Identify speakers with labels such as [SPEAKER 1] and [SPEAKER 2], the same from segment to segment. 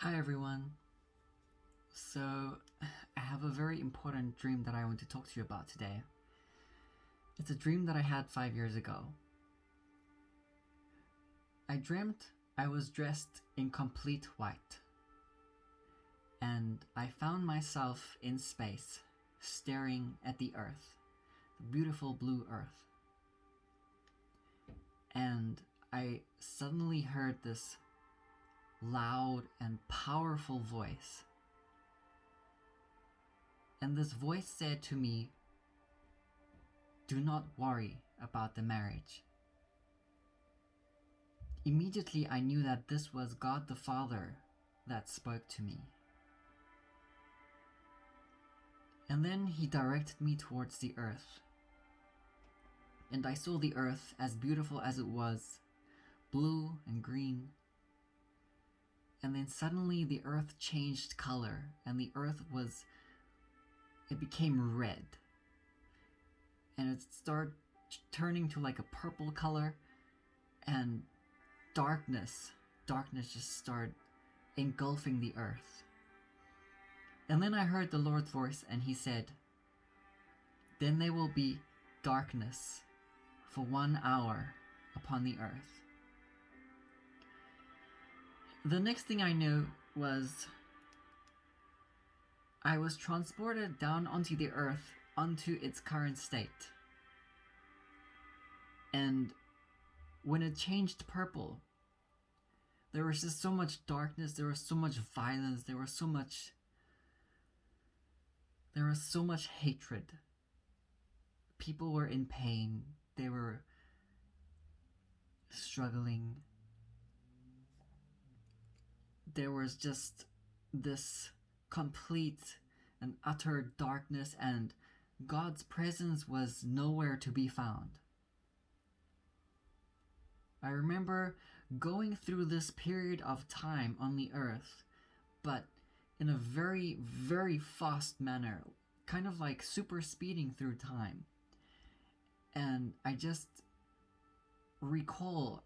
[SPEAKER 1] Hi everyone. So, I have a very important dream that I want to talk to you about today. It's a dream that I had 5 years ago. I dreamt I was dressed in complete white, and I found myself in space, staring at the Earth, the beautiful blue Earth. And I suddenly heard this loud and powerful voice. And this voice said to me, "Do not worry about the marriage." Immediately I knew that this was God the Father that spoke to me. And then he directed me towards the earth. And I saw the earth as beautiful as it was, blue and green. And then suddenly the earth changed color, and it became red. And it started turning to like a purple color, and darkness just started engulfing the earth. And then I heard the Lord's voice, and he said, "Then there will be darkness for 1 hour upon the earth." The next thing I knew was I was transported down onto the earth, onto its current state. And when it changed purple, there was just so much darkness, there was so much violence, there was so much hatred. People were in pain, they were struggling. There was just this complete and utter darkness, and God's presence was nowhere to be found. I remember going through this period of time on the earth, but in a very, very fast manner, kind of like super speeding through time. And I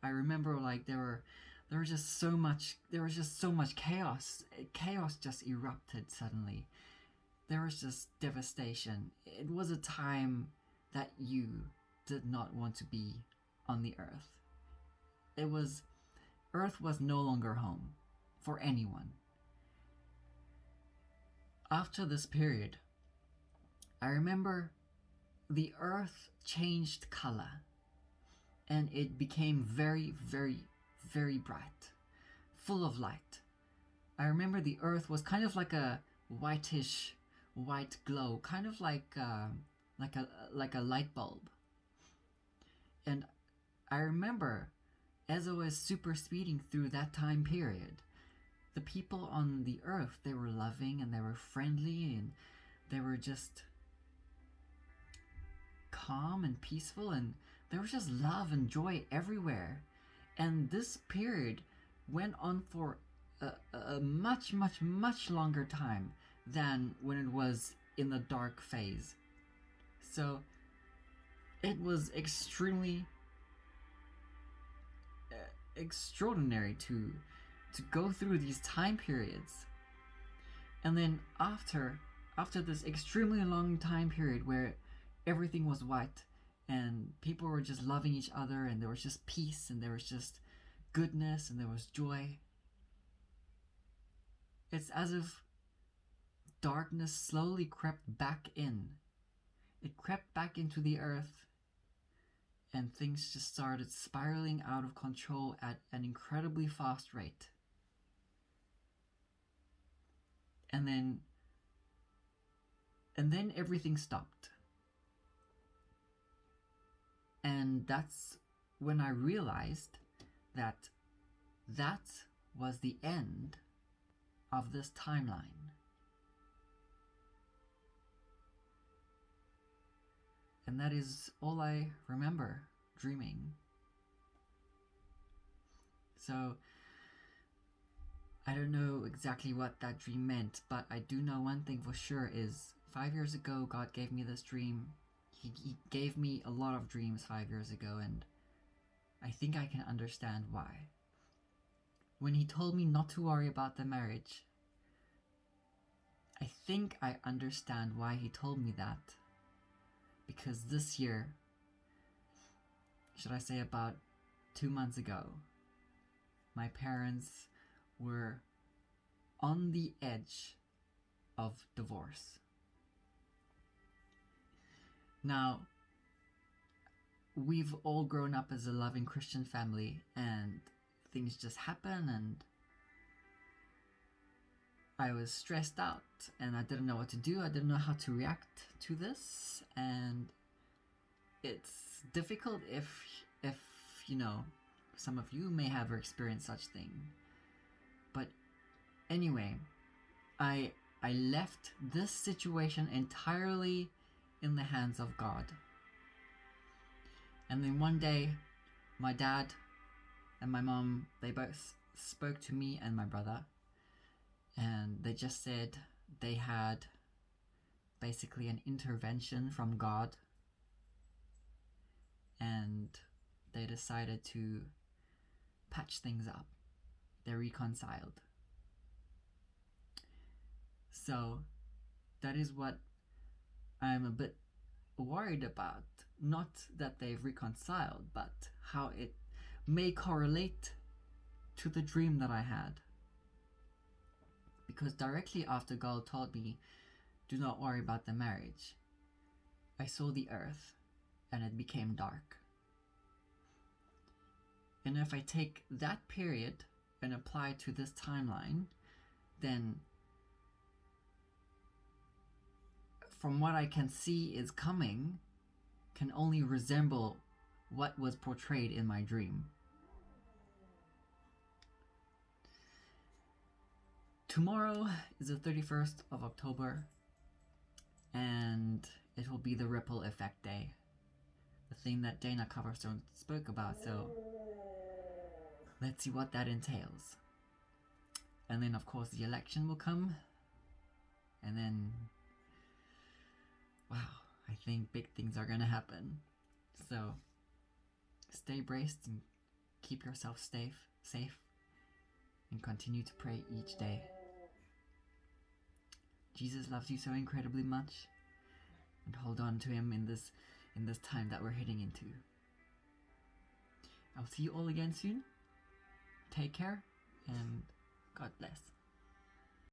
[SPEAKER 1] remember like there was just so much chaos. Chaos just erupted suddenly. There was just devastation. It was a time that you did not want to be on the earth. Earth was no longer home for anyone. After this period, I remember the earth changed color, and it became very, very, very bright, full of light. I remember the earth was kind of like a whitish white glow, kind of like a light bulb. And I remember, as I was super speeding through that time period, the people on the earth, they were loving and they were friendly, and they were just calm and peaceful, and there was just love and joy everywhere. And this period went on for a much, much, much longer time than when it was in the dark phase. So it was extremely extraordinary to go through these time periods. And then after this extremely long time period where everything was white and people were just loving each other, and there was just peace, and there was just goodness, and there was joy, it's as if darkness slowly crept back in. It crept back into the earth, and things just started spiraling out of control at an incredibly fast rate. And then everything stopped. And that's when I realized that was the end of this timeline. And that is all I remember dreaming. So I don't know exactly what that dream meant, but I do know one thing for sure is 5 years ago God gave me this dream. He gave me a lot of dreams 5 years ago, and I think I can understand why. when he told me not to worry about the marriage, I think I understand why he told me that. Because this year, should I say about 2 months ago, my parents were on the edge of divorce. Now, we've all grown up as a loving Christian family, and things just happen, and I was stressed out and I didn't know what to do. I didn't know how to react to this, and it's difficult if you know, some of you may have experienced such thing. But anyway, I left this situation entirely in the hands of God. And then one day, my dad and my mom, they both spoke to me and my brother, and they just said they had basically an intervention from God, and they decided to patch things up. They reconciled. So that is what I'm a bit worried about. Not that they've reconciled, but how it may correlate to the dream that I had. Because directly after God told me, do not worry about the marriage, I saw the earth and it became dark. And if I take that period and apply to this timeline, then from what I can see is coming can only resemble what was portrayed in my dream. Tomorrow is the 31st of October, and it will be the ripple effect day, the thing that Dana Coverstone spoke about, so let's see what that entails. And then of course the election will come, and then, wow, I think big things are gonna happen. So stay braced and keep yourself safe, and continue to pray each day. Jesus loves you so incredibly much, and hold on to him in this time that we're heading into. I'll see you all again soon. Take care, and God bless.